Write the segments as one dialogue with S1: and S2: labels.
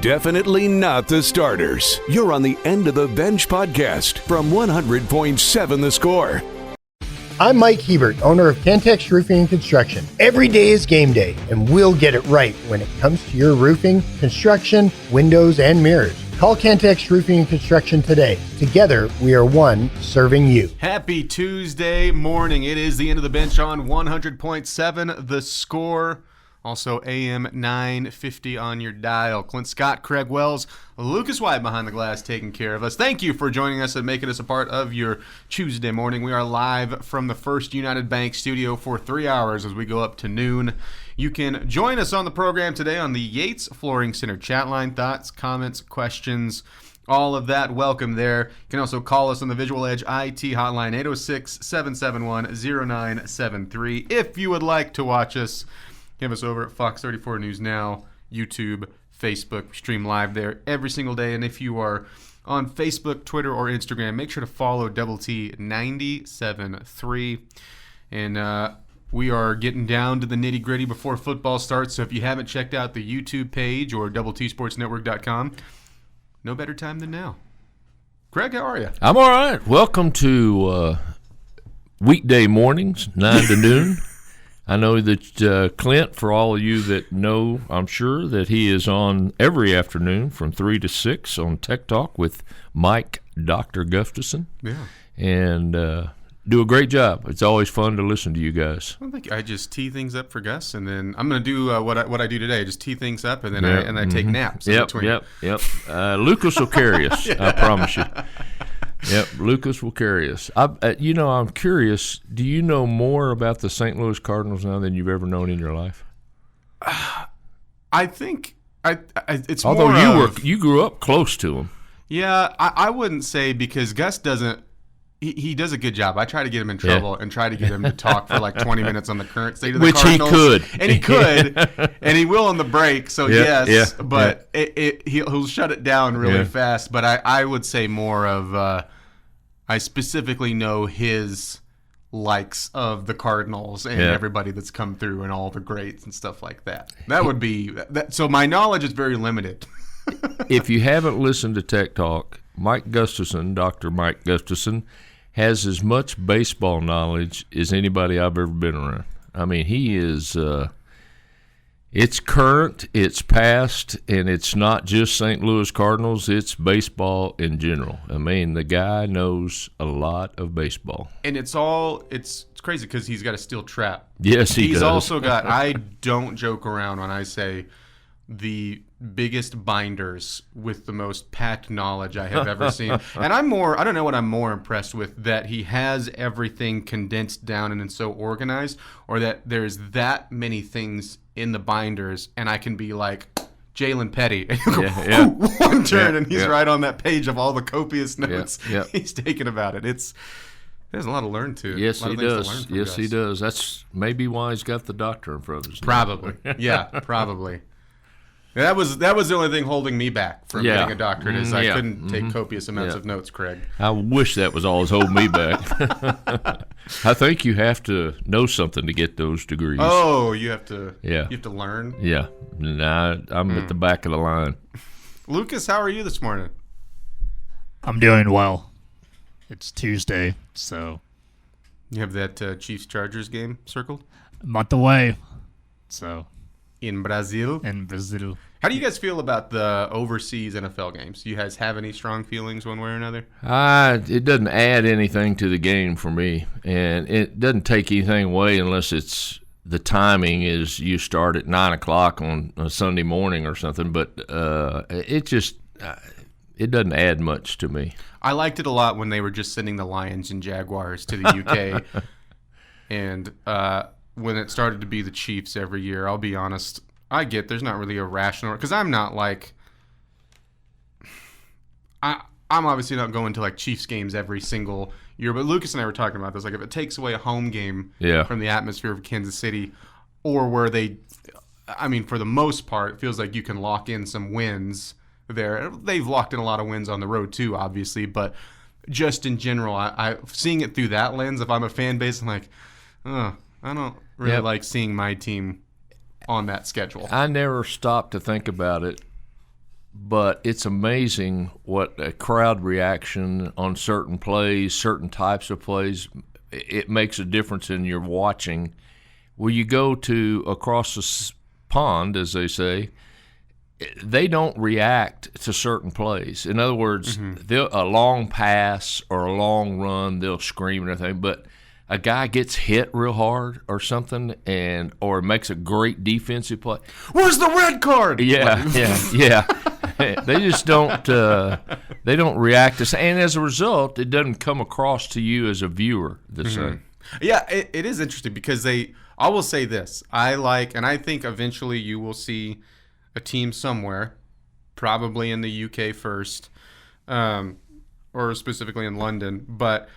S1: Definitely not the starters. You're on the End of the Bench podcast from 100.7 The Score.
S2: I'm Mike Hebert, owner of Cantex Roofing and Construction. Every day is game day, and we'll get it right when it comes to your roofing, construction, windows, and mirrors. Call Cantex Roofing and Construction today. Together, we are one serving you.
S3: Happy Tuesday morning. It is the End of the Bench on 100.7 The Score. Also AM 950 on your dial. Clint Scott, Craig Wells, Lucas White behind the glass taking care of us. Thank you for joining us and making us a part of your Tuesday morning. We are live from the First United Bank studio for 3 hours as we go up to noon. You can join us on the program today on the Yates Flooring Center Chatline. Thoughts, comments, questions, all of that, welcome there. You can also call us on the Visual Edge IT hotline, 806-771-0973. If you would like to watch us, give us over at Fox 34 News Now, YouTube, Facebook. We stream live there every single day. And if you are on Facebook, Twitter, or Instagram, make sure to follow Double T 97.3. And we are getting down to the nitty-gritty before football starts. So if you haven't checked out the YouTube page or DoubleTSportsNetwork.com, no better time than now. Craig, how are you?
S4: I'm all right. Welcome to weekday mornings, 9 to noon. I know that Clint, for all of you that know, I'm sure that he is on every afternoon from 3 to 6 on Tech Talk with Mike Dr. Gustafson.
S3: Yeah.
S4: And do a great job. It's always fun to listen to you guys.
S3: I think I just tee things up for Gus, and then I'm going to do what I do today. I just tee things up, and then I take naps in between.
S4: Yep. Lucas will carry us, yeah. I promise you. Yep, Lucas will carry us. I'm curious, do you know more about the St. Louis Cardinals now than you've ever known in your life?
S3: I think it's
S4: although
S3: more
S4: you grew up close to them.
S3: Yeah, I wouldn't say, because Gus doesn't. He does a good job. I try to get him in trouble and try to get him to talk for like 20 minutes on the current state of the Cardinals.
S4: Which he could.
S3: And he could, and he will on the break, so yes. But he'll shut it down really fast. But I would say more of I specifically know his likes of the Cardinals and everybody that's come through and all the greats and stuff like that. That would be that. So my knowledge is very limited.
S4: If you haven't listened to Tech Talk, Mike Gustafson, Dr. Mike Gustafson, has as much baseball knowledge as anybody I've ever been around. I mean, he is it's current, it's past, and it's not just St. Louis Cardinals, it's baseball in general. I mean, the guy knows a lot of baseball.
S3: And it's crazy because he's got a steel trap.
S4: Yes, he does.
S3: He's also got, I don't joke around when I say, the biggest binders with the most packed knowledge I have ever seen. And I don't know what I'm more impressed with, that he has everything condensed down and so organized, or that there's that many things in the binders and I can be like Jalen Petty and you go, one turn and he's right on that page of all the copious notes he's taken about it. There's a lot to learn to.
S4: Yes, he does. Yes, he does. That's maybe why he's got the doctor in front of his name.
S3: Probably. Yeah, probably. That was the only thing holding me back from getting a doctorate, is I couldn't take copious amounts of notes, Craig.
S4: I wish that was all that's holding me back. I think you have to know something to get those degrees.
S3: Oh, you have to learn?
S4: Yeah. Nah, I'm at the back of the line.
S3: Lucas, how are you this morning?
S5: I'm doing well. It's Tuesday, so.
S3: You have that Chiefs-Chargers game circled?
S5: A month away, so.
S3: In Brazil?
S5: In Brazil.
S3: How do you guys feel about the overseas NFL games? Do you guys have any strong feelings one way or another?
S4: It doesn't add anything to the game for me, and it doesn't take anything away unless it's the timing is you start at 9 o'clock on a Sunday morning or something, but it doesn't add much to me.
S3: I liked it a lot when they were just sending the Lions and Jaguars to the UK, and when it started to be the Chiefs every year, I'll be honest, I get there's not really a rational, because I'm not like, I'm obviously not going to like Chiefs games every single year, but Lucas and I were talking about this, like if it takes away a home game from the atmosphere of Kansas City, or where for the most part, it feels like you can lock in some wins there. They've locked in a lot of wins on the road too, obviously, but just in general, I seeing it through that lens, if I'm a fan base, I'm like, I don't really like seeing my team on that schedule.
S4: I never stopped to think about it but it's amazing what a crowd reaction on certain plays, certain types of plays, it makes a difference in your watching. Where you go to across the pond, as they say, they don't react to certain plays. In other words, a long pass or a long run, they'll scream and everything, but a guy gets hit real hard or something, or makes a great defensive play.
S3: Where's the red card?
S4: Yeah. They just don't. They don't react to, and as a result, it doesn't come across to you as a viewer the same.
S3: Yeah, it is interesting because I will say this. And I think eventually you will see a team somewhere, probably in the UK first, or specifically in London, but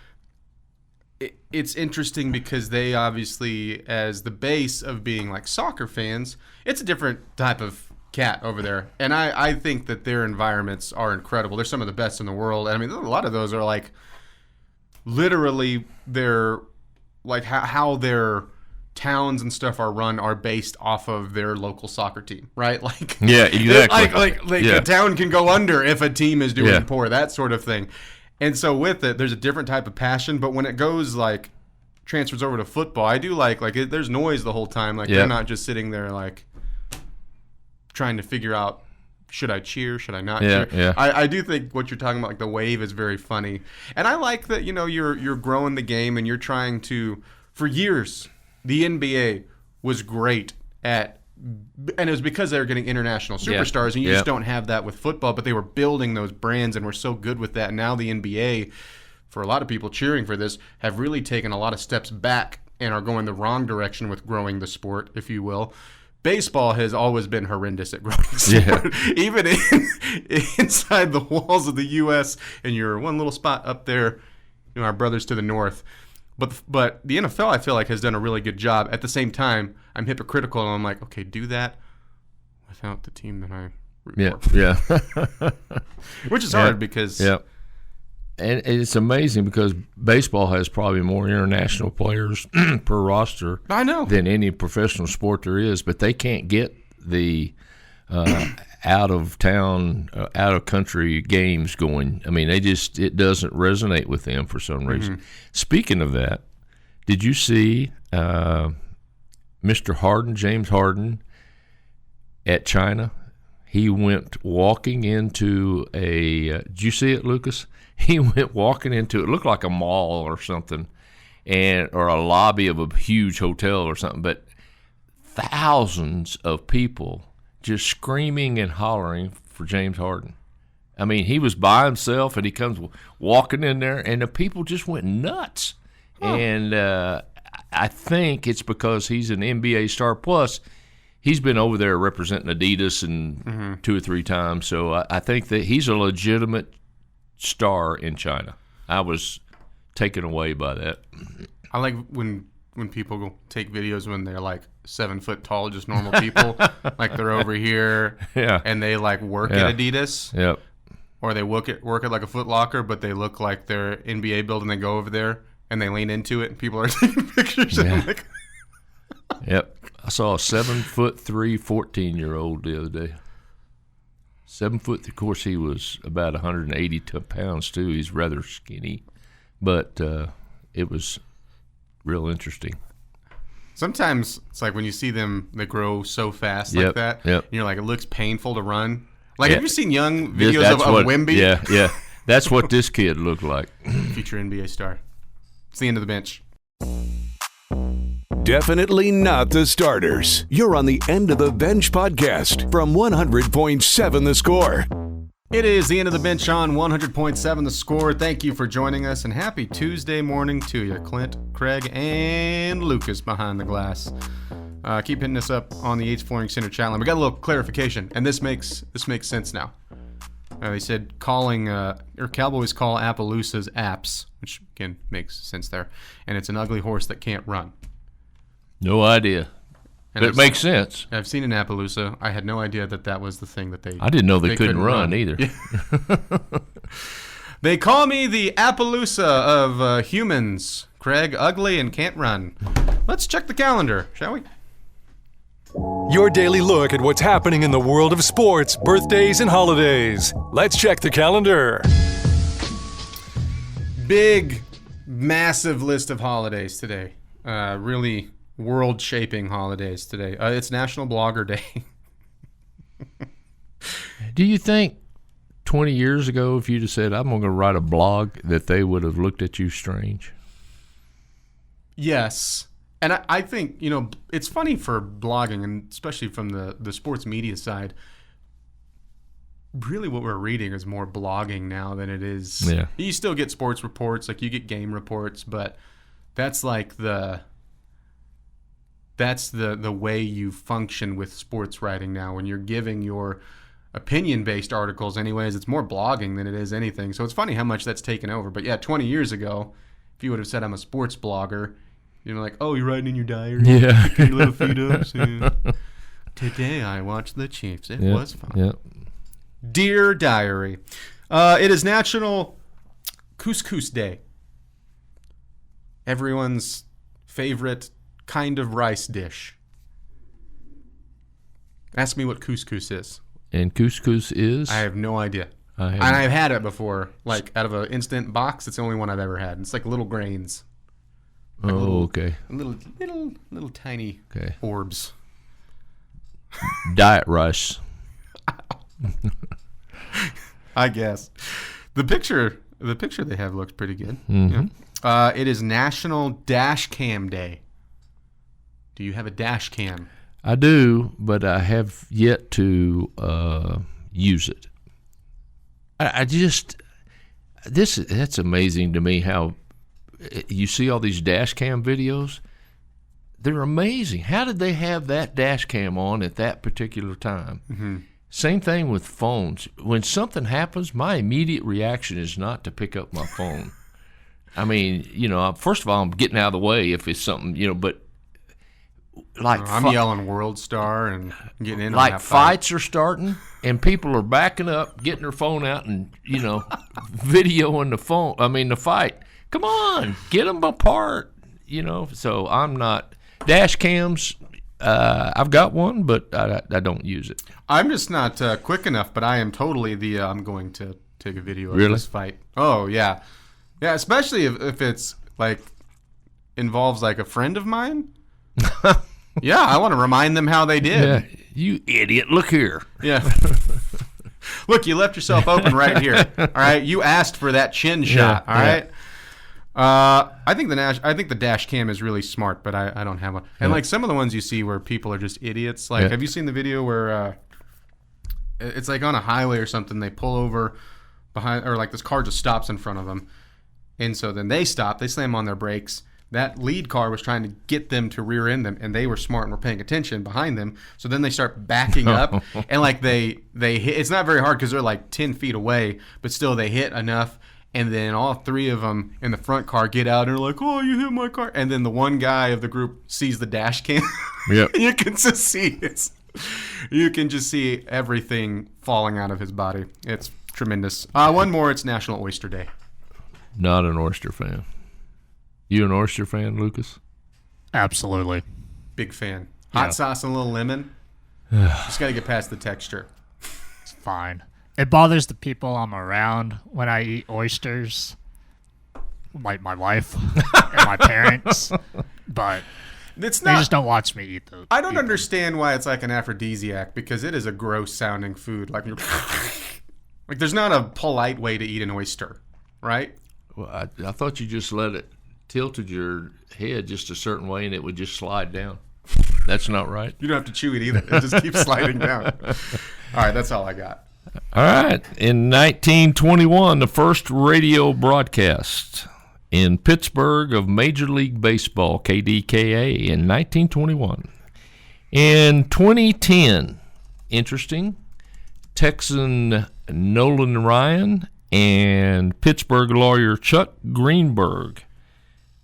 S3: it's interesting because they obviously, as the base of being like soccer fans, it's a different type of cat over there. And I think that their environments are incredible. They're some of the best in the world. And I mean, a lot of those are like literally they're like how their towns and stuff are run are based off of their local soccer team, right? Like,
S4: yeah, exactly.
S3: Like a town can go under if a team is doing poor, that sort of thing. And so with it, there's a different type of passion. But when it goes like transfers over to football, I do like there's noise the whole time. Like they're not just sitting there like trying to figure out, should I cheer? Should I not cheer?
S4: Yeah.
S3: I do think what you're talking about, like the wave, is very funny. And I like that, you're growing the game and you're trying to, for years, the NBA was great at, and it was because they were getting international superstars, and you just don't have that with football, but they were building those brands and were so good with that. Now the NBA, for a lot of people cheering for this, have really taken a lot of steps back and are going the wrong direction with growing the sport, if you will. Baseball has always been horrendous at growing the sport. Even inside the walls of the U.S., and you're one little spot up there, our brothers to the north. But the NFL, I feel like, has done a really good job. At the same time, I'm hypocritical, and I'm like, okay, do that without the team that I root for.
S4: Yeah.
S3: Which is hard because...
S4: Yeah. And it's amazing because baseball has probably more international players per roster than any professional sport there is, but they can't get the out-of-town, out-of-country games going. I mean, it doesn't resonate with them for some reason. Speaking of that, did you see Mr. Harden, James Harden, at China? He went walking into did you see it, Lucas? He went walking into, it looked like a mall or something, or a lobby of a huge hotel or something, but thousands of people just screaming and hollering for James Harden. I mean, he was by himself, and he comes walking in there, and the people just went nuts. And I think it's because he's an NBA star. Plus, he's been over there representing Adidas and 2 or 3 times, so I think that he's a legitimate star in China. I was taken away by that.
S3: I like when people go take videos when they're like 7 foot tall, just normal people, like they're over here, and they like work at Adidas, or they work at like a Foot Locker, but they look like they're NBA building. They go over there and they lean into it, and people are taking pictures. And I'm like,
S4: I saw a 7'3", 14-year-old the other day. 7 foot. Of course, he was about 180 pounds too. He's rather skinny, but it was real interesting.
S3: Sometimes it's like when you see them, they grow so fast like that. And you're like, it looks painful to run. Like, have you seen young videos of Wemby?
S4: Yeah. That's what this kid looked like.
S3: Future NBA star. It's the end of the bench.
S1: Definitely not the starters. You're on the End of the Bench podcast from 100.7 The Score.
S3: It is the End of the Bench on 100.7 The Score. Thank you for joining us, and happy Tuesday morning to you, Clint, Craig, and Lucas behind the glass. Keep hitting us up on the H Flooring Center Chatline. We got a little clarification, and this makes sense now. They said Cowboys call Appaloosas apps, which again makes sense there, and it's an ugly horse that can't run.
S4: No idea. But it makes sense.
S3: I've seen an Appaloosa. I had no idea that was the thing that they...
S4: I didn't know they couldn't run either.
S3: Yeah. They call me the Appaloosa of humans. Craig, ugly and can't run. Let's check the calendar, shall we?
S6: Your daily look at what's happening in the world of sports, birthdays, and holidays. Let's check the calendar.
S3: Big, massive list of holidays today. Really world-shaping holidays today. It's National Blogger Day.
S4: Do you think 20 years ago, if you'd have said, I'm going to write a blog, that they would have looked at you strange?
S3: Yes. And I think, it's funny for blogging, and especially from the sports media side, really what we're reading is more blogging now than it is.
S4: Yeah.
S3: You still get sports reports, like you get game reports, but that's like the way you function with sports writing now. When you're giving your opinion-based articles anyways, it's more blogging than it is anything. So it's funny how much that's taken over. But yeah, 20 years ago, if you would have said I'm a sports blogger, like, oh, you're writing in your diary?
S4: Yeah.
S3: Picking your little feet up. So, today I watched the Chiefs. It was fun.
S4: Yeah.
S3: Dear Diary, it is National Couscous Day. Everyone's favorite kind of rice dish. Ask me what couscous is.
S4: And couscous is?
S3: I have no idea. And I've had it before, like out of an instant box. It's the only one I've ever had. It's like little grains. Like
S4: okay.
S3: Little tiny orbs.
S4: Diet rice.
S3: I guess. The picture they have looks pretty good.
S4: Mm-hmm.
S3: Yeah. It is National Dash Cam Day. Do you have a dash cam?
S4: I do, but I have yet to use it. That's amazing to me how you see all these dash cam videos. They're amazing. How did they have that dash cam on at that particular time?
S3: Mm-hmm.
S4: Same thing with phones. When something happens, my immediate reaction is not to pick up my phone. I mean, first of all, I'm getting out of the way if it's something, but like
S3: I'm yelling World Star and getting in
S4: like
S3: on that
S4: fights are starting and people are backing up, getting their phone out and, videoing the fight. Come on, get them apart, So I'm not dash cams. I've got one, but I don't use it.
S3: I'm just not quick enough, but I am totally I'm going to take a video of
S4: Really?
S3: this fight. Oh, yeah. Yeah, especially if it's, like, involves, like, a friend of mine. Yeah, I want to remind them how they did.
S4: Yeah, you idiot, look here.
S3: Yeah. Look, you left yourself open right here. All right? You asked for that chin shot, all right? I think the dash cam is really smart, but I don't have one. And like some of the ones you see where people are just idiots. Like, have you seen the video where it's like on a highway or something? They pull over behind, or like this car just stops in front of them, and so then they stop. They slam on their brakes. That lead car was trying to get them to rear end them, and they were smart and were paying attention behind them. So then they start backing up, and like they hit. It's not very hard because they're like 10 feet away, but still they hit enough. And then all three of them in the front car get out and are like, "Oh, you hit my car!" And then the one guy of the group sees the dash cam.
S4: Yep.
S3: You can just see everything falling out of his body. It's tremendous. One more. It's National Oyster Day.
S4: Not an oyster fan. You an oyster fan, Lucas?
S5: Absolutely.
S3: Big fan. Hot sauce and a little lemon. Just got to get past the texture.
S5: It's fine. It bothers the people I'm around when I eat oysters, like my wife and my parents, but
S3: It's
S5: they
S3: not.
S5: just don't watch me eat those.
S3: I don't understand why it's like an aphrodisiac, because it is a gross sounding food. Like there's not a polite way to eat an oyster, right?
S4: Well, I thought you just let it tilted your head just a certain way and it would just slide down. That's not right.
S3: You don't have to chew it either. It just keeps sliding down. All right, that's all I got.
S4: All right. In 1921, the first radio broadcast in Pittsburgh of Major League Baseball, KDKA, in 1921. In 2010, interesting, Texan Nolan Ryan and Pittsburgh lawyer Chuck Greenberg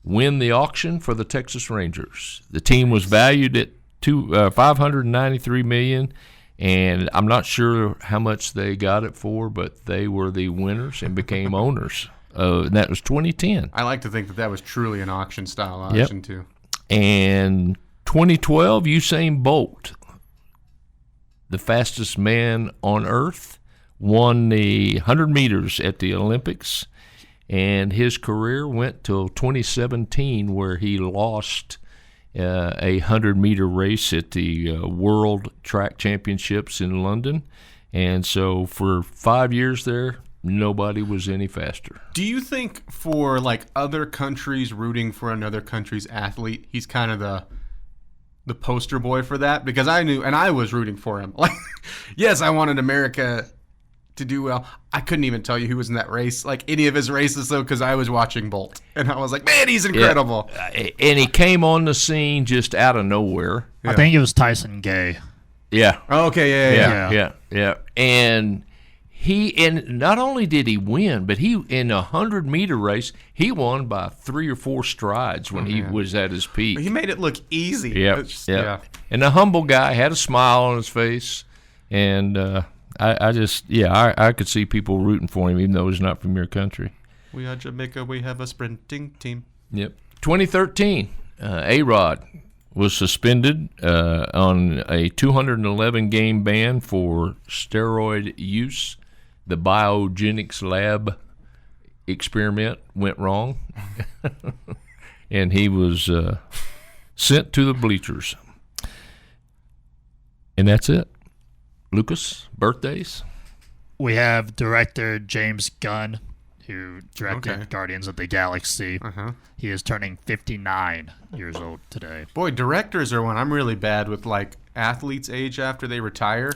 S4: win the auction for the Texas Rangers. The team was valued at $593 million, and I'm not sure how much they got it for, but they were the winners and became owners. And that was 2010.
S3: I like to think that was truly an auction-style auction, too.
S4: And 2012, Usain Bolt the fastest man on earth, won the 100 meters at the Olympics, and his career went till 2017 where he lost a 100-meter race at the World Track Championships in London. And so for 5 years there, nobody was any faster.
S3: Do you think for like other countries rooting for another country's athlete, he's kind of the poster boy for that? Because I knew, and I was rooting for him. Like, yes, I wanted America to do well. I couldn't even tell you who was in that race, like any of his races, though, because I was watching Bolt, and I was like, man, he's incredible.
S4: Yeah. And he came on the scene just out of nowhere.
S5: I think it was Tyson Gay.
S4: Yeah.
S3: Oh, okay,
S4: Yeah. And not only did he win, but he in a 100-meter race, he won by 3 or 4 strides when he was at his peak.
S3: He made it look easy.
S4: Yeah. And the humble guy had a smile on his face, and I could see people rooting for him, even though he's not from your country.
S3: We are Jamaica. We have a sprinting team.
S4: Yep. 2013, A-Rod was suspended on a 211-game ban for steroid use. The biogenics lab experiment went wrong, and he was sent to the bleachers. And that's it. Lucas, birthdays?
S5: We have director James Gunn, who directed Guardians of the Galaxy. He is turning 59 years old today.
S3: Boy, directors are one. I'm really bad with like athletes' age after they retire.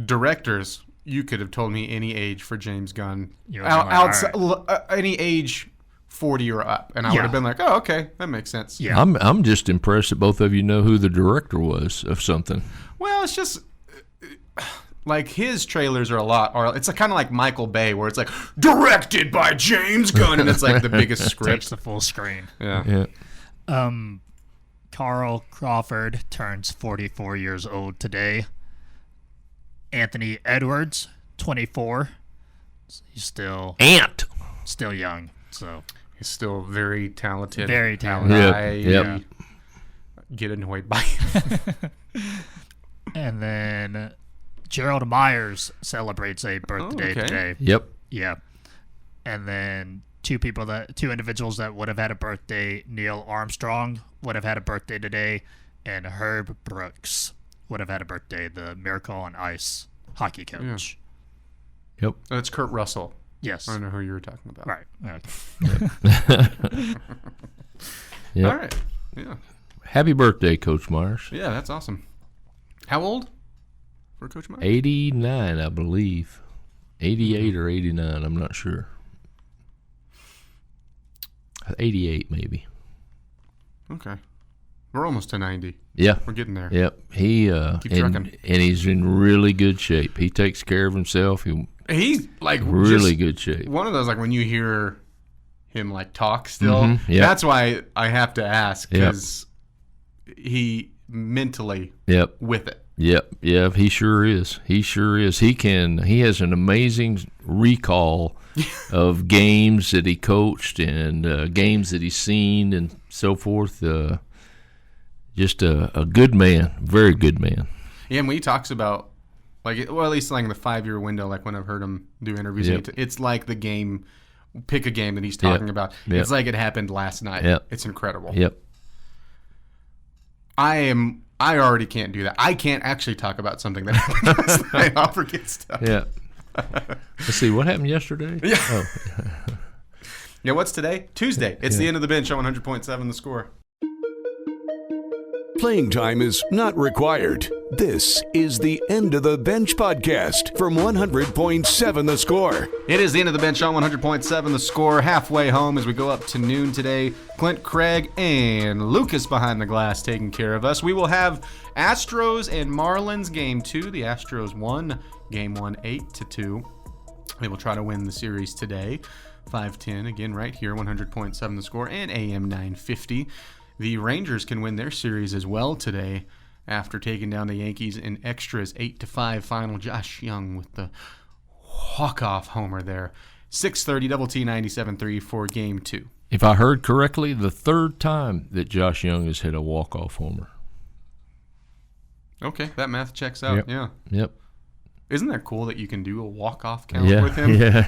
S3: Directors, you could have told me any age for James Gunn. Any age 40 or up, and I would have been like, oh, okay, that makes sense.
S4: Yeah. I'm just impressed that both of you know who the director was of something.
S3: Well, it's just like his trailers are it's kind of like Michael Bay, where it's like directed by James Gunn, and it's like the biggest script.
S5: Takes the full screen.
S3: Yeah.
S5: Carl Crawford turns 44 years old today. Anthony Edwards, 24. He's still young, so
S3: he's still very talented.
S5: Very talented.
S3: I get annoyed by him.
S5: And then Gerald Myers celebrates a birthday today.
S4: Yep.
S5: Yeah. And then two individuals that would have had a birthday, Neil Armstrong would have had a birthday today, and Herb Brooks would have had a birthday, the Miracle on Ice hockey coach.
S4: Yep.
S3: That's Kurt Russell.
S5: Yes.
S3: I don't know who you were talking about.
S5: Right.
S4: Yep.
S3: All right. Yeah.
S4: Happy birthday, Coach Myers.
S3: Yeah, that's awesome. How old for Coach Myers?
S4: 89, I believe. 88 or 89, I'm not sure. 88, maybe.
S3: Okay. We're almost to 90.
S4: Yeah.
S3: We're getting there.
S4: Yep. He
S3: Keep trucking.
S4: And he's in really good shape. He takes care of himself.
S3: He's like
S4: really good shape.
S3: One of those, like when you hear him like talk still,
S4: Mm-hmm.
S3: that's why I have to ask, because he mentally with it.
S4: Yep, he sure is. He has an amazing recall of games that he coached and games that he's seen and so forth. Just a good man, very good man.
S3: Yeah, and when he talks about, like, well, at least like in the 5-year window, like when I've heard him do interviews, it's like the game, pick a game that he's talking about. It's like it happened last night. It's incredible.
S4: Yep.
S3: I already can't do that. I can't actually talk about something that happened last night. I'll forget stuff.
S4: Yeah. Let's see, what happened yesterday?
S3: Yeah.
S4: Oh.
S3: Yeah, what's today? Tuesday. It's the end of the bench on 100.7 The Score.
S1: Playing time is not required. This is the End of the Bench podcast from 100.7 The Score.
S3: It is the end of the bench on 100.7 The Score. Halfway home as we go up to noon today. Clint, Craig, and Lucas behind the glass taking care of us. We will have Astros and Marlins Game 2. The Astros won Game 1 8-2. They will try to win the series today. 5:10 again right here, 100.7 The Score and AM 950. The Rangers can win their series as well today after taking down the Yankees in extras 8-5 final. Josh Young with the walk-off homer there. 6:30 Double T 97.3 for Game 2.
S4: If I heard correctly, the third time that Josh Young has hit a walk-off homer.
S3: Okay, that math checks out.
S4: Yep.
S3: Yeah.
S4: Yep.
S3: Isn't that cool that you can do a walk-off count
S4: Yeah,
S3: with him?
S4: yeah,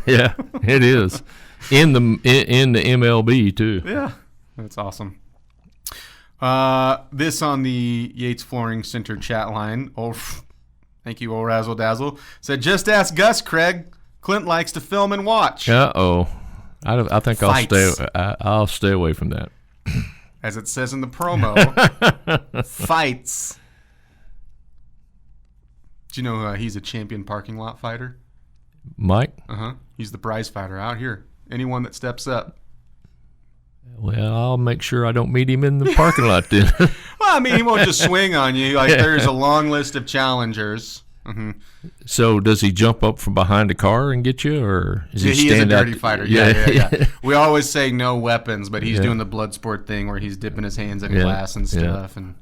S4: it is. In the MLB too.
S3: Yeah, that's awesome. This on the Yates Flooring Center chat line. Oh, thank you, old Razzle Dazzle. Said, just ask Gus, Craig. Clint likes to film and watch.
S4: Uh-oh. I think
S3: Fights.
S4: I'll stay away from that.
S3: As it says in the promo, fights. Do you know he's a champion parking lot fighter?
S4: Mike?
S3: Uh-huh. He's the prize fighter out here. Anyone that steps up.
S4: Well, I'll make sure I don't meet him in the parking lot then.
S3: Well, I mean, he won't just swing on you. Like, there's a long list of challengers. Mm-hmm.
S4: So does he jump up from behind a car and get you, or is he
S3: He is a
S4: stand
S3: dirty
S4: out?
S3: fighter. Yeah. We always say no weapons, but he's doing the blood sport thing where he's dipping his hands in glass and stuff and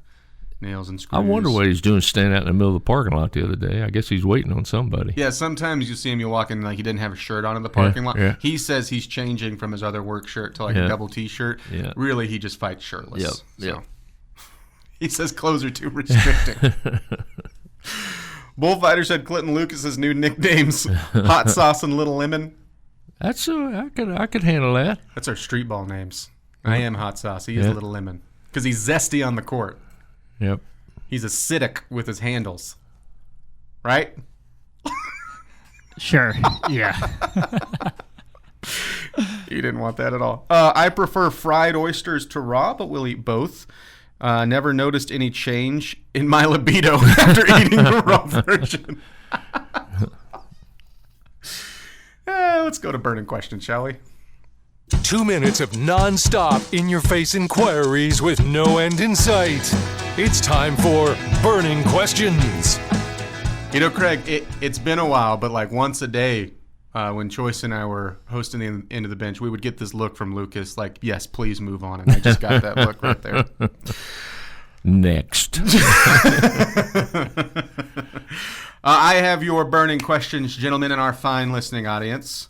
S3: nails and screws.
S4: I wonder what he's doing standing out in the middle of the parking lot the other day. I guess he's waiting on somebody.
S3: Yeah, sometimes you see him, you walk in, like he didn't have a shirt on in the parking lot.
S4: Yeah.
S3: He says he's changing from his other work shirt to like a double T-shirt.
S4: Yeah.
S3: Really, he just fights shirtless.
S4: Yep.
S3: So. He says clothes are too restricting. Bullfighter said Clinton Lucas's new nicknames, Hot Sauce and Little Lemon.
S4: That's I could handle that.
S3: That's our street ball names. I am Hot Sauce. He is Little Lemon. Because he's zesty on the court.
S4: Yep.
S3: He's acidic with his handles. Right?
S5: Sure. Yeah.
S3: You didn't want that at all. I prefer fried oysters to raw, but we'll eat both. Never noticed any change in my libido after eating the raw version. Let's go to burning questions, shall we?
S6: 2 minutes of non-stop in-your-face inquiries with no end in sight. It's time for Burning Questions.
S3: You know, Craig, it's been a while, but like once a day, when Chois and I were hosting the End of the Bench, we would get this look from Lucas, like, yes, please move on. And I just got that look right there.
S4: Next.
S3: I have your burning questions, gentlemen, and our fine listening audience.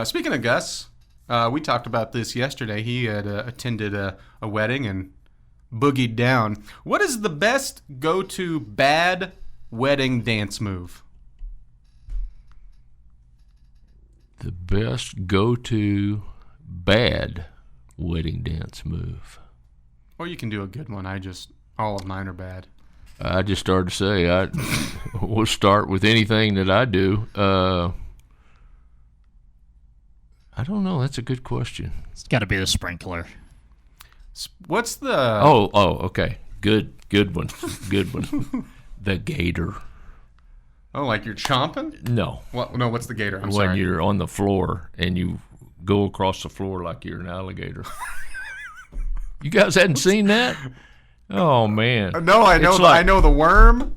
S3: Speaking of Gus, we talked about this yesterday. He had attended a wedding and boogied down. What is the best go-to bad wedding dance move?
S4: The best go-to bad wedding dance move.
S3: Or you can do a good one. All of mine are bad.
S4: I just started to say, we'll start with anything that I do. I don't know. That's a good question.
S5: It's got to be the sprinkler.
S3: What's the...
S4: Oh, okay. Good one. Good one. The gator.
S3: Oh, like you're chomping?
S4: No.
S3: No, what's the gator? I'm
S4: when
S3: sorry.
S4: you're on the floor and you go across the floor like you're an alligator. You guys hadn't seen that? Oh man.
S3: No, I know.
S4: It's like-
S3: I know the worm.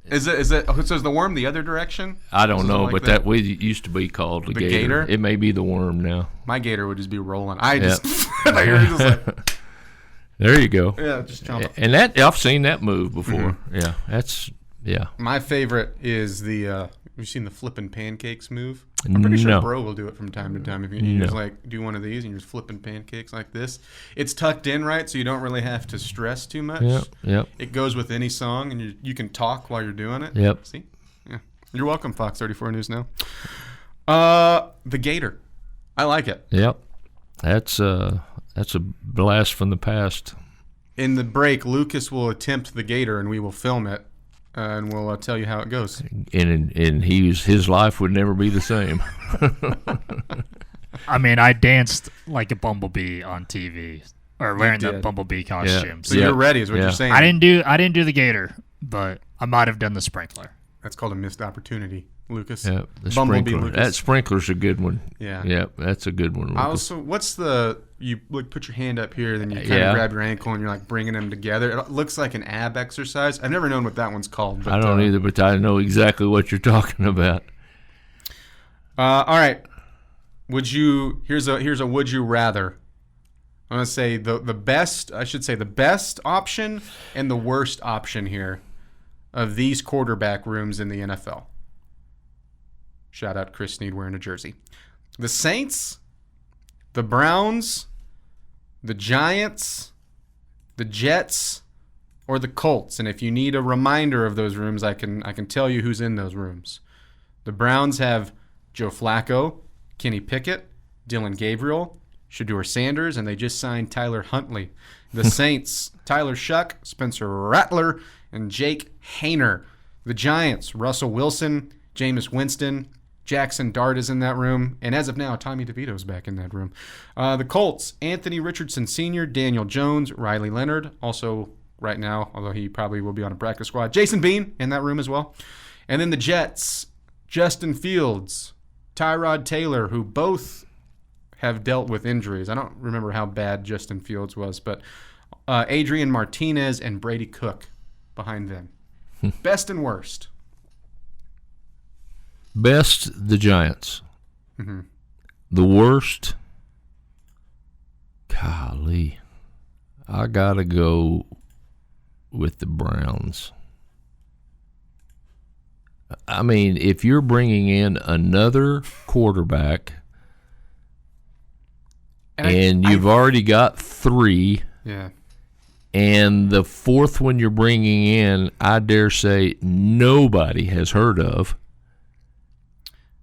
S3: Is it? So is the worm the other direction?
S4: I don't know,
S3: like
S4: but that way it used to be called the gator.
S3: gator?
S4: It may be the worm now.
S3: My gator would just be rolling.
S4: Yep.
S3: I thought you were just like,
S4: There you go.
S3: yeah, just chomping.
S4: And that I've seen that move before. Yeah, yeah.
S3: My favorite is the. Have you seen the flipping pancakes move? I'm pretty sure
S4: No.
S3: Bro will do it from time to time. If you just like do one of these and you're just flipping pancakes like this, it's tucked in right, so you don't really have to stress too much.
S4: Yep.
S3: It goes with any song, and you can talk while you're doing it.
S4: Yep.
S3: See? Yeah. You're welcome, Fox 34 News now. The gator. I like it.
S4: Yep. That's a blast from the past.
S3: In the break, Lucas will attempt the gator, and we will film it, and we'll tell you how it goes.
S4: And his life would never be the same.
S5: I mean, I danced like a bumblebee on TV, or wearing the
S3: did.
S5: bumblebee costume.
S3: So
S4: Yeah.
S3: you're ready, is what
S4: Yeah.
S3: you're saying.
S5: I didn't do the gator, but I might have done the sprinkler.
S3: That's called a missed opportunity, Lucas.
S4: Yep. The
S3: Bumblebee
S4: sprinkler.
S3: Lucas.
S4: That sprinkler's a good one.
S3: Yeah.
S4: Yep. That's a good one. Lucas.
S3: Also, what's you like put your hand up here, then you kind
S4: Yeah.
S3: of grab your ankle and you're like bringing them together. It looks like an ab exercise. I've never known what that one's called. But,
S4: I don't either, but I know exactly what you're talking about.
S3: All right. Here's a would you rather. I'm gonna say the best. I should say the best option and the worst option here of these quarterback rooms in the NFL. Shout out Chris Snead wearing a jersey. The Saints, the Browns, the Giants, the Jets, or the Colts? And if you need a reminder of those rooms, I can tell you who's in those rooms. The Browns have Joe Flacco, Kenny Pickett, Dylan Gabriel, Shedeur Sanders, and they just signed Tyler Huntley. The Saints, Tyler Shuck, Spencer Rattler, and Jake Haener. The Giants, Russell Wilson, Jameis Winston, Jackson Dart is in that room, and as of now, Tommy DeVito's back in that room. The Colts, Anthony Richardson Sr., Daniel Jones, Riley Leonard, also right now, although he probably will be on a practice squad, Jason Bean in that room as well. And then the Jets, Justin Fields, Tyrod Taylor, who both have dealt with injuries. I don't remember how bad Justin Fields was, but Adrian Martinez and Brady Cook behind them. Best and worst.
S4: Best, the Giants.
S3: Mm-hmm.
S4: The worst, golly, I got to go with the Browns. I mean, if you're bringing in another quarterback and you've already got 3,
S3: yeah,
S4: and the 4th one you're bringing in, I dare say nobody has heard of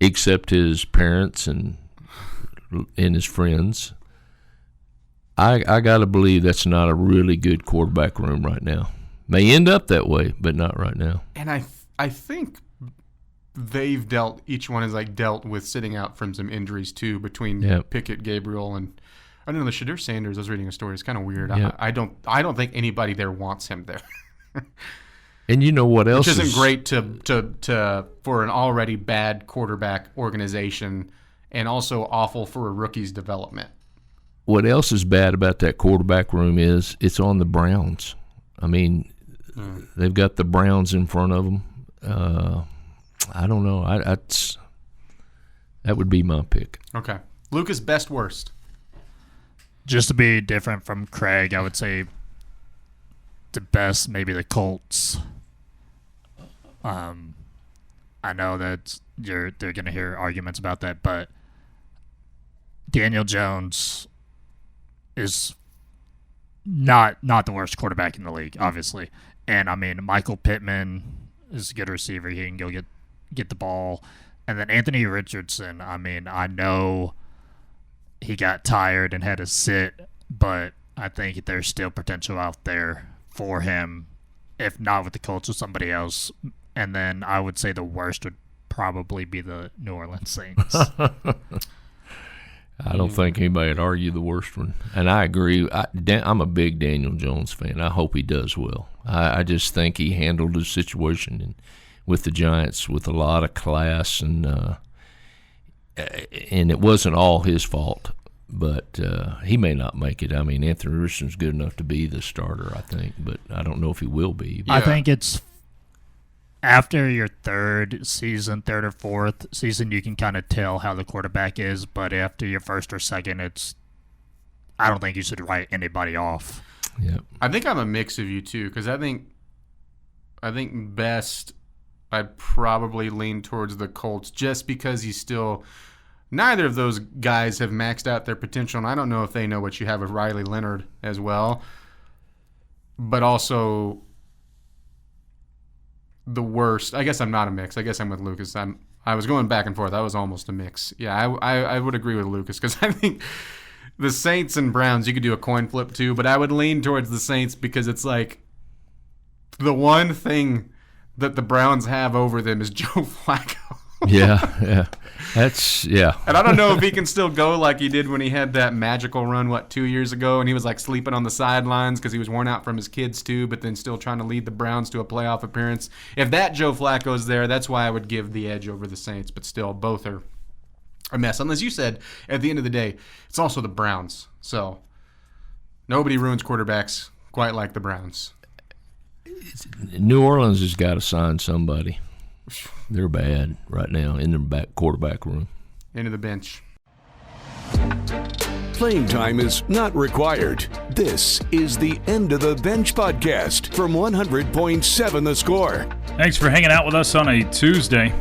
S4: except his parents and his friends. I got to believe that's not a really good quarterback room right now. May end up that way, but not right now.
S3: And I think each one has dealt with sitting out from some injuries too, between Pickett, Gabriel, and I don't know, the Shedeur Sanders. I was reading a story. It's kind of weird.
S4: Yep.
S3: I don't think anybody there wants him there.
S4: And you know what else?
S3: Which isn't great to for an already bad quarterback organization, and also awful for a rookie's development.
S4: What else is bad about that quarterback room is it's on the Browns. I mean, they've got the Browns in front of them. I don't know. That would be my pick.
S3: Okay. Lucas, best, worst.
S5: Just to be different from Craig, I would say the best, maybe the Colts. I know that they're going to hear arguments about that, but Daniel Jones is not the worst quarterback in the league, obviously. And, I mean, Michael Pittman is a good receiver. He can go get the ball. And then Anthony Richardson, I mean, I know he got tired and had to sit, but I think there's still potential out there for him, if not with the Colts, with somebody else. And then I would say the worst would probably be the New Orleans Saints.
S4: I don't think anybody would argue the worst one. And I agree. I'm a big Daniel Jones fan. I hope he does well. I just think he handled his situation with the Giants with a lot of class, and it wasn't all his fault. But he may not make it. I mean, Anthony Richardson's good enough to be the starter, I think, but I don't know if he will be.
S5: I think it's after your third or fourth season, you can kind of tell how the quarterback is. But after your first or second, I don't think you should write anybody off.
S4: Yeah,
S3: I think I'm a mix of you two, because I think best, I'd probably lean towards the Colts, just because he's still. Neither of those guys have maxed out their potential, and I don't know if they know what you have with Riley Leonard as well. But also, the worst. I guess I'm not a mix. I guess I'm with Lucas. I was going back and forth. I was almost a mix. Yeah, I would agree with Lucas, because I think the Saints and Browns, you could do a coin flip too, but I would lean towards the Saints, because it's like the one thing that the Browns have over them is Joe Flacco.
S4: Yeah. And
S3: I don't know if he can still go like he did when he had that magical run, 2 years ago, and he was sleeping on the sidelines because he was worn out from his kids too, but then still trying to lead the Browns to a playoff appearance. If that Joe Flacco's there, that's why I would give the edge over the Saints, but still, both are a mess. Unless you said, at the end of the day, it's also the Browns. So nobody ruins quarterbacks quite like the Browns.
S4: New Orleans has got to sign somebody. They're bad right now in their back quarterback room.
S3: Into the bench.
S1: Playing time is not required. This is the End of the Bench podcast from 100.7 The Score.
S7: Thanks for hanging out with us on a Tuesday.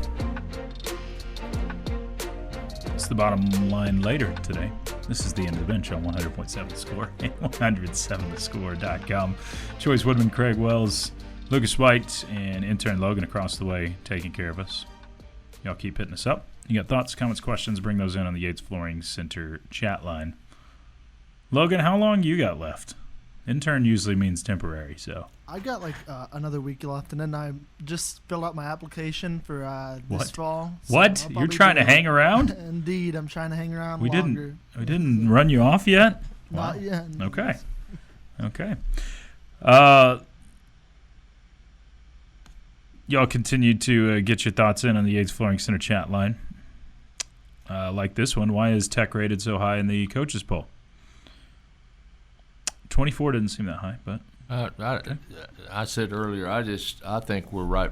S7: It's the bottom line later today. This is the End of the Bench on 100.7 The Score and 107thescore.com. Chois, Woodman, Craig Wells, Lucas White, and intern Logan across the way taking care of us. Y'all keep hitting us up. You got thoughts, comments, questions, bring those in on the Yates Flooring Center chat line. Logan, how long you got left? Intern usually means temporary, so.
S8: I got another week left, and then I just filled out my application for this fall. So
S7: What? You're trying to hang around?
S8: Indeed, I'm trying to hang around
S7: We
S8: longer.
S7: didn't run you off yet?
S8: Not yet.
S7: Okay. Y'all continue to get your thoughts in on the Yates Flooring Center chat line. Like this one, why is Tech rated so high in the coaches poll? 24 didn't seem that high, but
S4: I said earlier, I think we're right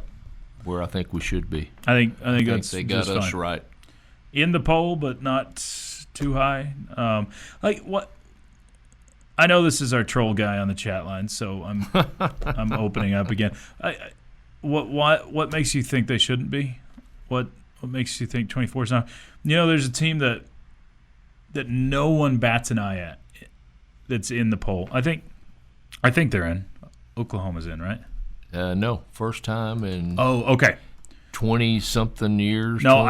S4: where I think we should be.
S7: I think that's
S4: they got
S7: just
S4: us
S7: fine.
S4: right
S7: In the poll, but not too high. What? I know this is our troll guy on the chat line, so I'm opening up again. What makes you think they shouldn't be? What makes you think 24 is not? There's a team that no one bats an eye at that's in the poll. I think they're in. Oklahoma's in, right?
S4: No, first time in
S7: okay,
S4: 20-something years.
S7: No,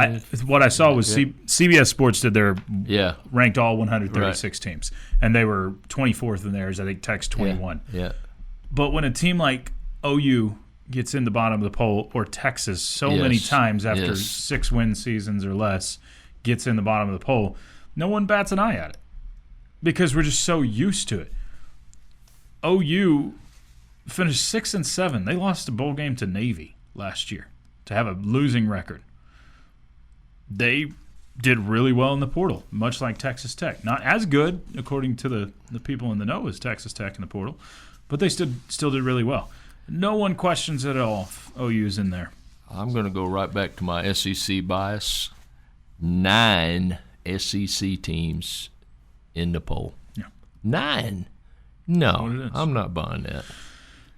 S7: what I saw was CBS Sports did their ranked all 136 teams, and they were 24th in theirs. I think Tech's 21.
S4: Yeah.
S7: But when a team like OU gets in the bottom of the poll, or Texas many times after 6-win seasons or less gets in the bottom of the poll, no one bats an eye at it because we're just so used to it. OU finished 6-7. They lost a bowl game to Navy last year to have a losing record. They did really well in the portal, much like Texas Tech. Not as good, according to the people in the know, as Texas Tech in the portal, but they still did really well. No one questions it at all if OU's in there.
S4: I'm going to go right back to my SEC bias. 9 SEC teams in the poll.
S7: Yeah.
S4: 9? No, I'm not buying that.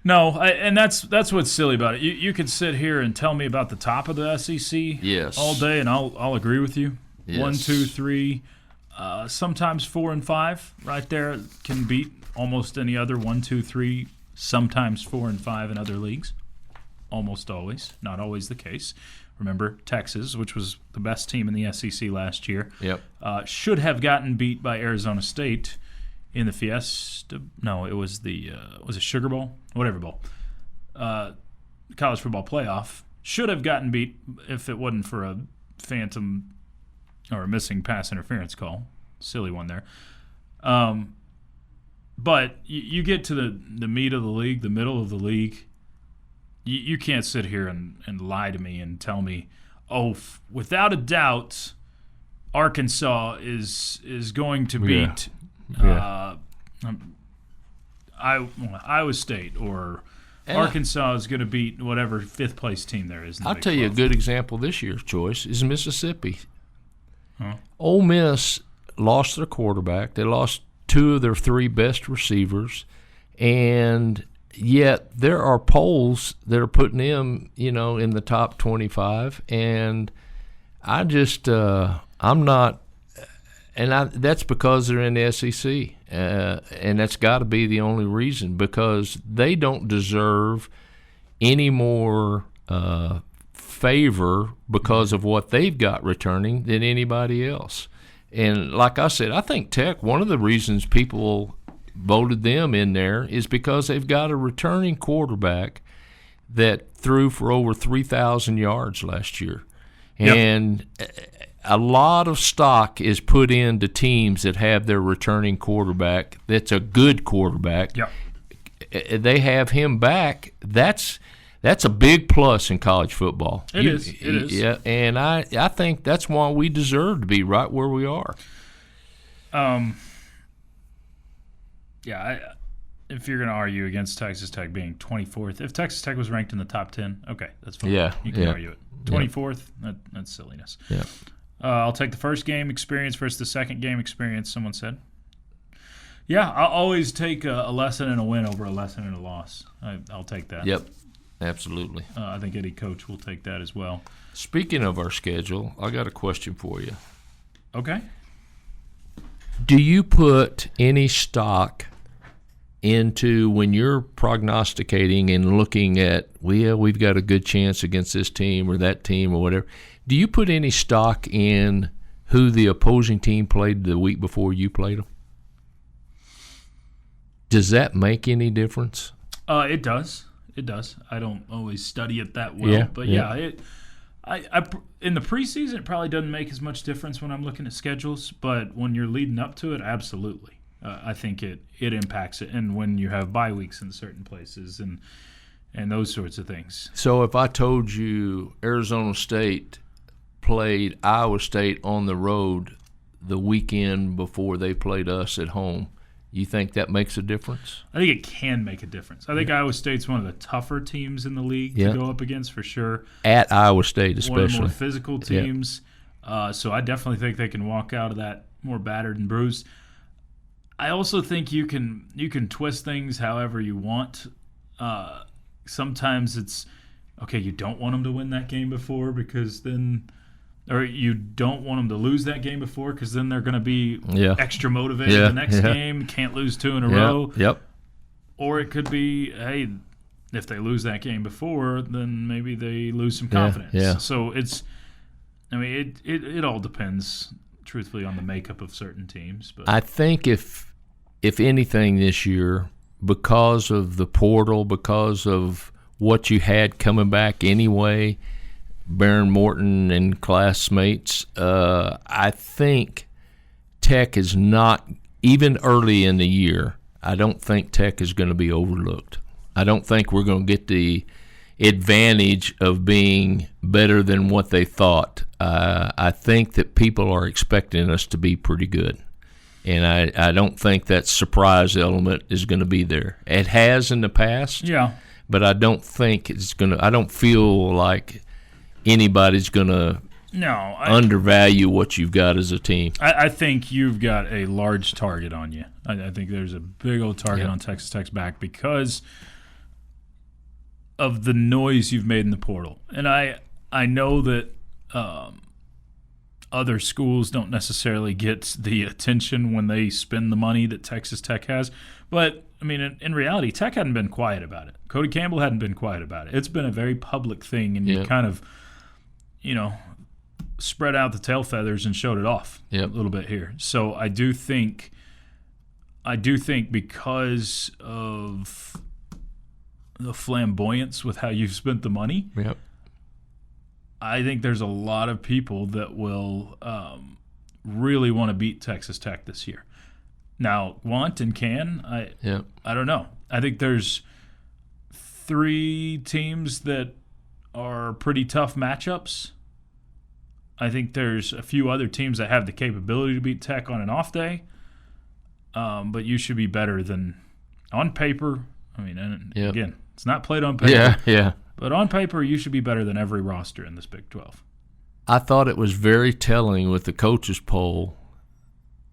S7: No, and that's what's silly about it. You could sit here and tell me about the top of the SEC all day, and I'll agree with you.
S4: Yes.
S7: 1, 2, 3, sometimes 4 and 5 right there can beat almost any other 1, 2, 3, sometimes 4 and 5 in other leagues. Almost always, not always the case. Remember, Texas, which was the best team in the SEC last year, should have gotten beat by Arizona State in the Fiesta. No, it was was it Sugar Bowl? Whatever bowl. College football playoff. Should have gotten beat if it wasn't for a phantom or a missing pass interference call. Silly one there. But you get to the meat of the league, the middle of the league, you can't sit here and lie to me and tell me, without a doubt, Arkansas is going to beat Iowa State, or Arkansas is going to beat whatever 5th place team there is.
S4: I'll tell you a good example this year's Choice is Mississippi.
S7: Huh?
S4: Ole Miss lost their quarterback. They lost 2 of their 3 best receivers, and yet there are polls that are putting them, in the top 25, and I just I'm not, and that's because they're in the SEC, and that's got to be the only reason, because they don't deserve any more favor because of what they've got returning than anybody else. And like I said, I think Tech, one of the reasons people voted them in there is because they've got a returning quarterback that threw for over 3,000 yards last year. Yep. And a lot of stock is put into teams that have their returning quarterback that's a good quarterback.
S7: Yep.
S4: They have him back. That's a big plus in college football.
S7: It is.
S4: Yeah, and I think that's why we deserve to be right where we are.
S7: If you're going to argue against Texas Tech being 24th, if Texas Tech was ranked in the top 10, okay, that's fine.
S4: Yeah,
S7: you can argue it. 24th, that's silliness.
S4: Yeah.
S7: I'll take the first game experience versus the second game experience, someone said. Yeah, I'll always take a lesson and a win over a lesson and a loss. I'll take that.
S4: Yep, absolutely.
S7: I think any coach will take that as well.
S4: Speaking of our schedule, I got a question for you.
S7: Okay.
S4: Do you put any stock into when you're prognosticating and looking at, we've got a good chance against this team or that team or whatever, do you put any stock in who the opposing team played the week before you played them? Does that make any difference?
S7: It does. It does. I don't always study it that well, but I in the preseason it probably doesn't make as much difference when I'm looking at schedules, but when you're leading up to it, absolutely. I think it impacts it, and when you have bye weeks in certain places and those sorts of things.
S4: So if I told you Arizona State played Iowa State on the road the weekend before they played us at home, you think that makes a difference?
S7: I think it can make a difference. I think Iowa State's one of the tougher teams in the league to go up against for sure.
S4: At Iowa State especially.
S7: One of the more physical teams. So I definitely think they can walk out of that more battered and bruised. I also think you can twist things however you want. Sometimes it's, okay, you don't want them to win that game before because then – or you don't want them to lose that game before because then they're going to be extra motivated the next game, can't lose 2 in a row.
S4: Yep.
S7: Or it could be, hey, if they lose that game before, then maybe they lose some confidence.
S4: Yeah.
S7: So it's – I mean, it all depends, truthfully, on the makeup of certain teams. But
S4: I think if anything this year, because of the portal, because of what you had coming back anyway – Baron Morton and classmates, I think Tech is not, even early in the year, I don't think Tech is going to be overlooked. I don't think we're going to get the advantage of being better than what they thought. I think that people are expecting us to be pretty good. And I don't think that surprise element is going to be there. It has in the past, but I don't think it's going to – I don't feel like – anybody's going to undervalue what you've got as a team.
S7: I think you've got a large target on you. I think there's a big old target on Texas Tech's back because of the noise you've made in the portal. And I know that other schools don't necessarily get the attention when they spend the money that Texas Tech has. But, I mean, in reality, Tech hadn't been quiet about it. Cody Campbell hadn't been quiet about it. It's been a very public thing, and you kind of – spread out the tail feathers and showed it off a little bit here. So I do think because of the flamboyance with how you've spent the money, I think there's a lot of people that will really want to beat Texas Tech this year. Now, want and can, I don't know. I think there's 3 teams that are pretty tough matchups. I think there's a few other teams that have the capability to beat Tech on an off day, but you should be better than on paper. I mean, again, it's not played on paper. But on paper, you should be better than every roster in this Big 12.
S4: I thought it was very telling with the coaches poll,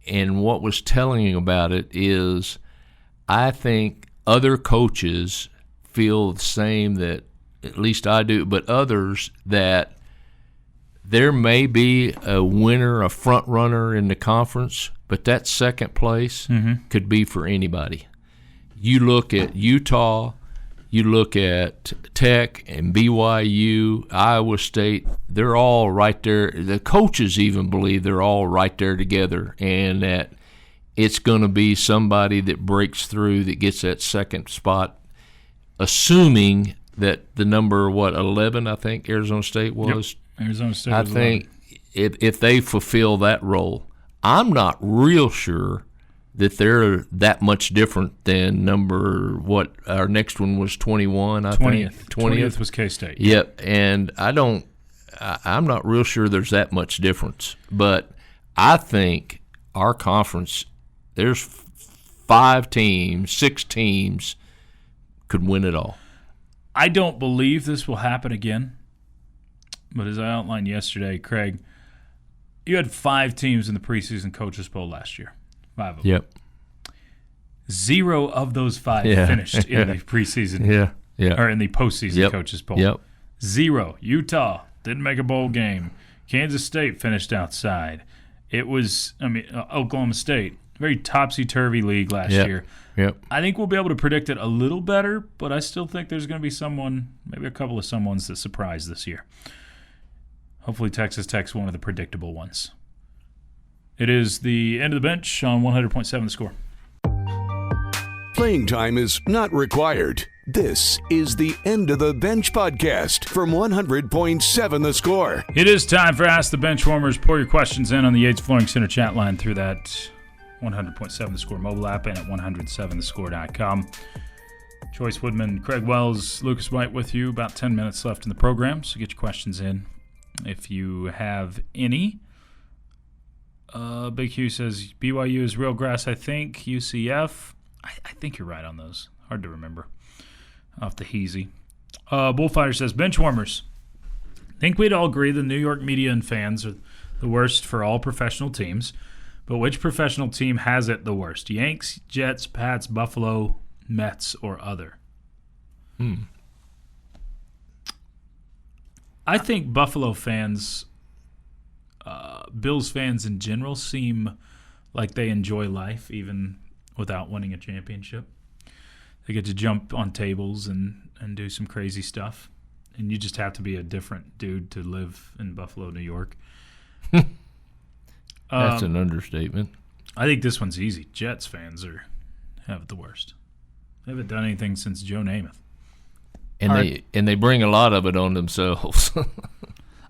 S4: and what was telling about it is I think other coaches feel the same, that at least I do, but others, that there may be a winner, a front runner in the conference, but that second place could be for anybody. You look at Utah, you look at Tech and BYU, Iowa State, they're all right there. The coaches even believe they're all right there together, and that it's going to be somebody that breaks through that gets that second spot, assuming that the number, 11, I think Arizona State was.
S7: Arizona State.
S4: I think if they fulfill that role, I'm not real sure that they're that much different than our next one was 21, I
S7: 20th.
S4: think.
S7: 20th was K-State.
S4: Yep, and I'm not real sure there's that much difference. But I think our conference, there's 5 teams, 6 teams could win it all.
S7: I don't believe this will happen again. But as I outlined yesterday, Craig, you had 5 teams in the preseason coaches poll last year. 5 of them.
S4: Yep.
S7: 0 of those 5 finished in the preseason. Or in the postseason coaches poll.
S4: Yep.
S7: 0. Utah didn't make a bowl game. Kansas State finished outside. It was, Oklahoma State, very topsy-turvy league last year.
S4: Yep.
S7: I think we'll be able to predict it a little better, but I still think there's going to be maybe a couple of someones that surprise this year. Hopefully Texas Tech's one of the predictable ones. It is the end of the bench on 100.7 The Score.
S1: Playing time is not required. This is the End of the Bench podcast from 100.7 The Score.
S7: It is time for Ask the Benchwarmers. Pour your questions in on the Yates Flooring Center chat line through that 100.7 The Score mobile app and at 107thescore.com. Chois, Woodman, Craig Wells, Lucas White with you. About 10 minutes left in the program, so get your questions in if you have any. Big Hugh says BYU is real grass, I think. UCF, I think you're right on those. Hard to remember off the heezy. Bullfighter says Benchwarmers. I think we'd all agree the New York media and fans are the worst for all professional teams. But which professional team has it the worst? Yanks, Jets, Pats, Buffalo, Mets, or other? I think Buffalo fans, Bills fans in general, seem like they enjoy life even without winning a championship. They get to jump on tables and do some crazy stuff. And you just have to be a different dude to live in Buffalo, New York.
S4: That's an understatement.
S7: I think this one's easy. Jets fans have it the worst. They haven't done anything since Joe Namath.
S4: And they bring a lot of it on themselves.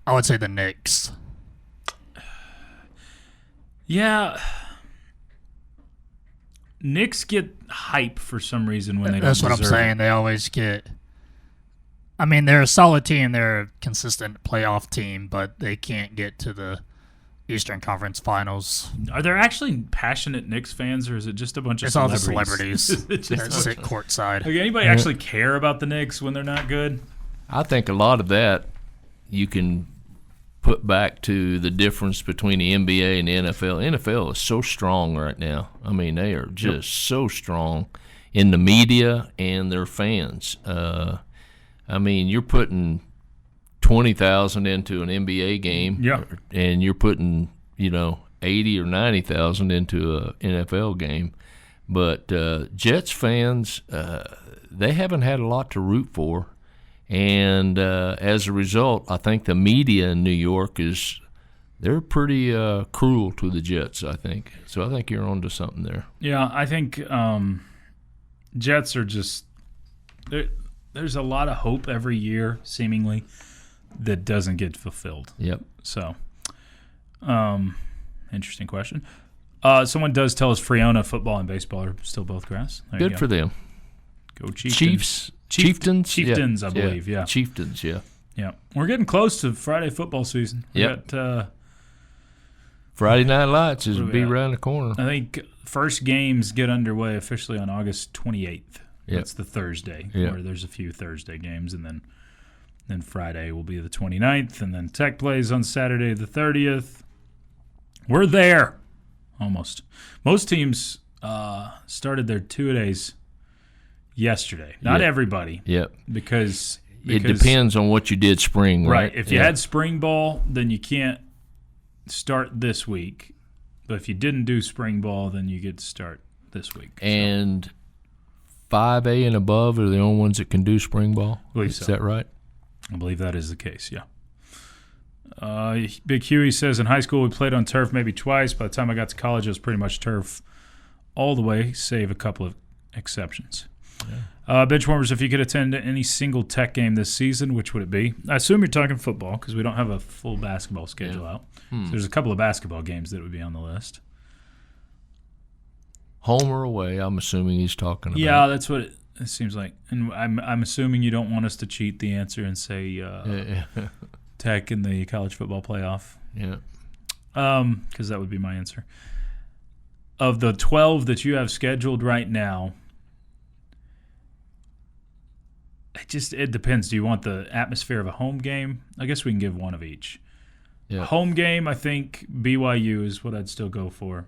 S5: I would say the Knicks.
S7: Yeah. Knicks get hype for some reason when they don't
S5: That's what I'm
S7: deserve
S5: saying.
S7: it.
S5: They always get. I mean, they're a solid team. They're a consistent playoff team, but they can't get to the Eastern Conference Finals.
S7: Are there actually passionate Knicks fans, or is it just a bunch of
S5: It's all
S7: celebrities?
S5: the celebrities that sit courtside.
S7: Like, anybody actually care about the Knicks when they're not good?
S4: I think a lot of that you can put back to the difference between the NBA and the NFL. NFL is so strong right now. I mean, they are just so strong in the media and their fans. I mean, you're putting 20,000 into an NBA game, and you're putting 80 or 90,000 into an NFL game. But Jets fans, they haven't had a lot to root for. And as a result, I think the media in New York they're pretty cruel to the Jets, I think. So I think you're onto something there.
S7: Yeah, I think Jets are just there's a lot of hope every year, seemingly, that doesn't get fulfilled.
S4: Yep.
S7: So, interesting question. Someone does tell us Friona football and baseball are still both grass. There
S4: Good for them.
S7: Go Chieftains.
S4: Chieftains?
S7: Chieftains, I believe, yeah.
S4: Chieftains, yeah.
S7: Yeah. We're getting close to Friday football season. We got
S4: Friday Night Lights is
S7: what do we
S4: be
S7: got?
S4: around the corner.
S7: I think first games get underway officially on August 28th.
S4: Yep.
S7: That's the Thursday,
S4: Yep.
S7: where there's a few Thursday games, and then Friday will be the 29th, and then Tech plays on Saturday the 30th. We're there, almost. Most teams started their two-a-days yesterday. Not everybody.
S4: Yep.
S7: Because
S4: it depends on what you did spring, right?
S7: If you had spring ball, then you can't start this week. But if you didn't do spring ball, then you get to start this week.
S4: And 5A and above are the only ones that can do spring ball? Is that right?
S7: I believe that is the case, yeah. Big Huey says, in high school we played on turf maybe twice. By the time I got to college, it was pretty much turf all the way, save a couple of exceptions. Yeah. Benchwarmers, if you could attend any single Tech game this season, which would it be? I assume you're talking football because we don't have a full basketball schedule out. So there's a couple of basketball games that would be on the list.
S4: Home or away, I'm assuming he's talking about.
S7: Yeah, that's what it seems like. And I'm assuming you don't want us to cheat the answer and say Tech in the college football playoff.
S4: Yeah.
S7: Because that would be my answer. Of the 12 that you have scheduled right now, it depends. Do you want the atmosphere of a home game? I guess we can give one of each.
S4: Yeah.
S7: Home game, I think BYU is what I'd still go for.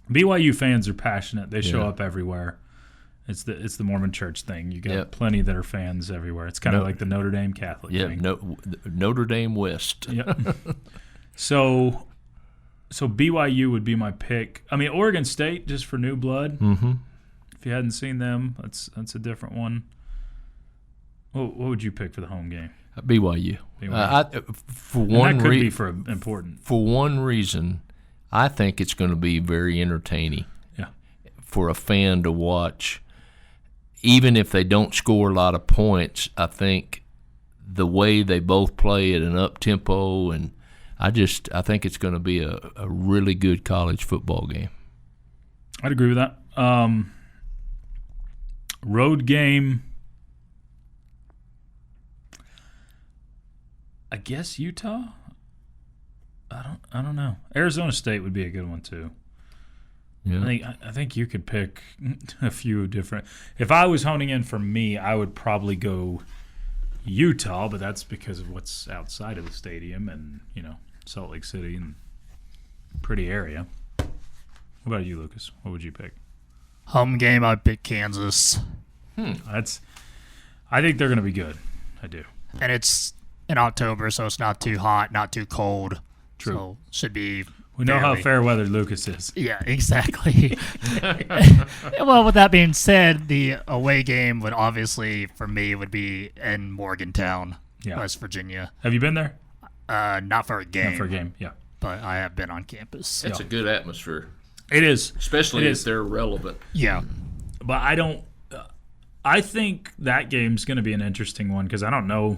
S7: BYU fans are passionate. They show up everywhere. It's the Mormon Church thing. You got plenty that are fans everywhere. It's kind of like the Notre Dame Catholic thing.
S4: Notre Dame West.
S7: Yep. So So BYU would be my pick. I mean, Oregon State, just for new blood.
S4: Mm-hmm.
S7: If you hadn't seen them, that's a different one. What would you pick for the home game?
S4: BYU.
S7: For
S4: one reason, I think it's going to be very entertaining.
S7: Yeah.
S4: For a fan to watch, even if they don't score a lot of points. I think the way they both play at an up tempo, and I think it's going to be a really good college football game.
S7: I'd agree with that. Road game. I guess Utah. I don't know. Arizona State would be a good one too.
S4: Yeah.
S7: I think you could pick a few different. If I was honing in for me, I would probably go Utah, but that's because of what's outside of the stadium and Salt Lake City and pretty area. What about you, Lucas? What would you pick?
S5: Home game, I'd pick Kansas.
S7: I think they're going to be good. I do.
S5: And it's in October, so it's not too hot, not too cold.
S7: True.
S5: So should be.
S7: We know how fair weather Lucas is.
S5: Yeah, exactly. Well, with that being said, the away game would obviously, for me, would be in Morgantown, West Virginia.
S7: Have you been there?
S5: Not for a game.
S7: Not for a game, yeah.
S5: But I have been on campus.
S4: It's a good atmosphere.
S7: It is.
S4: Especially if they're relevant.
S5: Yeah.
S7: But I think that game's going to be an interesting one because I don't know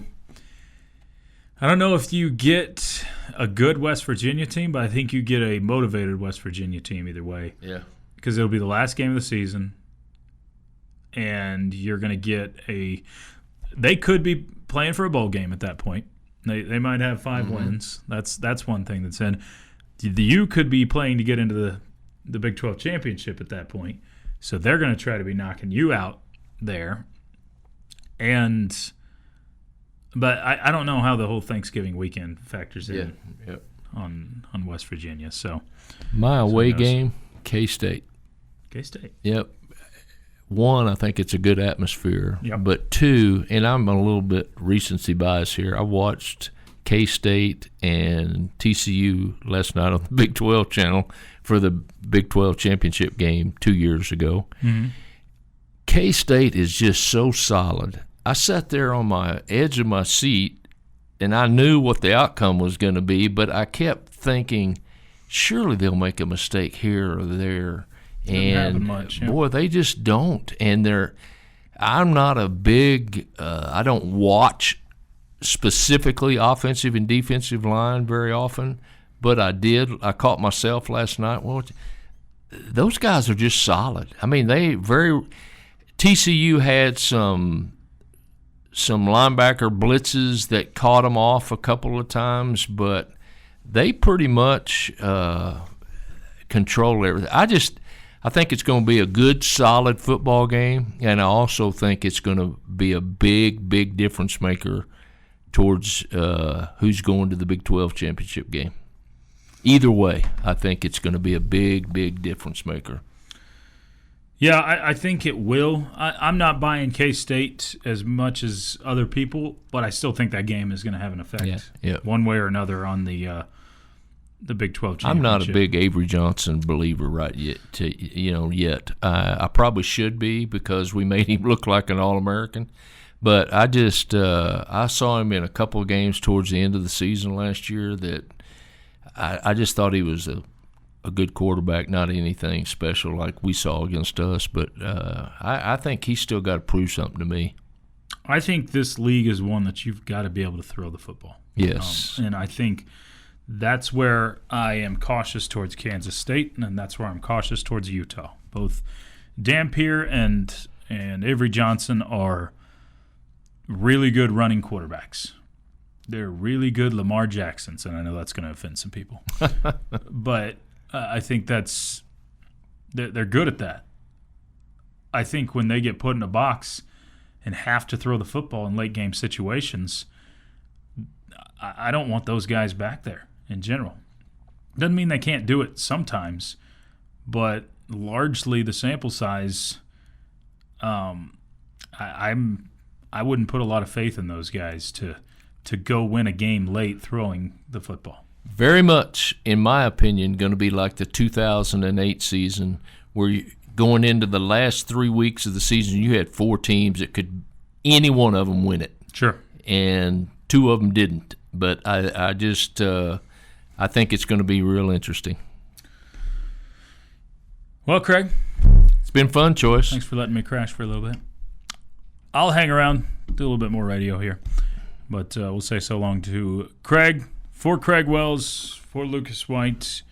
S7: if you get a good West Virginia team, but I think you get a motivated West Virginia team either way.
S4: Yeah.
S7: Because it'll be the last game of the season, and you're going to get they could be playing for a bowl game at that point. They might have 5 wins. That's one thing that's in. You could be playing to get into the Big 12 championship at that point. So they're going to try to be knocking you out there. But I don't know how the whole Thanksgiving weekend factors in on West Virginia. So
S4: my away game, K-State.
S7: K-State.
S4: Yep. One, I think it's a good atmosphere.
S7: Yep.
S4: But two, and I'm a little bit recency bias here, I watched K-State and TCU last night on the Big 12 channel for the Big 12 championship game 2 years ago.
S7: Mm-hmm.
S4: K-State is just so solid. I sat there on my edge of my seat, and I knew what the outcome was going to be, but I kept thinking, surely they'll make a mistake here or there. And boy, they just don't. And I'm not a big I don't watch specifically offensive and defensive line very often, but I did. I caught myself last night. Well, those guys are just solid. I mean, TCU had some linebacker blitzes that caught them off a couple of times, but they pretty much control everything. I think it's going to be a good, solid football game, and I also think it's going to be a big, big difference maker towards who's going to the Big 12 championship game. Either way, I think it's going to be a big, big difference maker.
S7: Yeah, I think it will. I'm not buying K-State as much as other people, but I still think that game is going to have an effect one way or another on the Big 12 championship.
S4: I'm not a big Avery Johnson believer yet. I probably should be because we made him look like an All-American. But I saw him in a couple of games towards the end of the season last year that I just thought he was a good quarterback, not anything special like we saw against us. But I think he's still got to prove something to me.
S7: I think this league is one that you've got to be able to throw the football.
S4: Yes.
S7: And I think that's where I am cautious towards Kansas State, and that's where I'm cautious towards Utah. Both Dampier and Avery Johnson are really good running quarterbacks. They're really good Lamar Jacksons, and I know that's going to offend some people. But I think they're good at that. I think when they get put in a box and have to throw the football in late game situations, I don't want those guys back there in general. Doesn't mean they can't do it sometimes, but largely the sample size, I wouldn't put a lot of faith in those guys to go win a game late throwing the football.
S4: very much, in my opinion, going to be like the 2008 season, where going into the last 3 weeks of the season, you had 4 teams that could any one of them win it.
S7: Sure.
S4: And 2 of them didn't. But I just I think it's going to be real interesting.
S7: Well, Craig,
S4: it's been fun, Chois.
S7: Thanks for letting me crash for a little bit. I'll hang around, do a little bit more radio here. But we'll say so long to Craig. For Craig Wells, for Lucas White,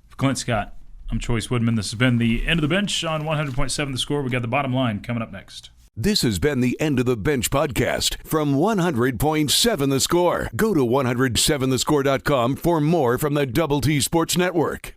S7: for Clint Scott, I'm Chois Woodman. This has been the End of the Bench on 100.7 The Score. We got the bottom line coming up next.
S1: This has been the End of the Bench podcast from 100.7 The Score. Go to 107thescore.com for more from the Double T Sports Network.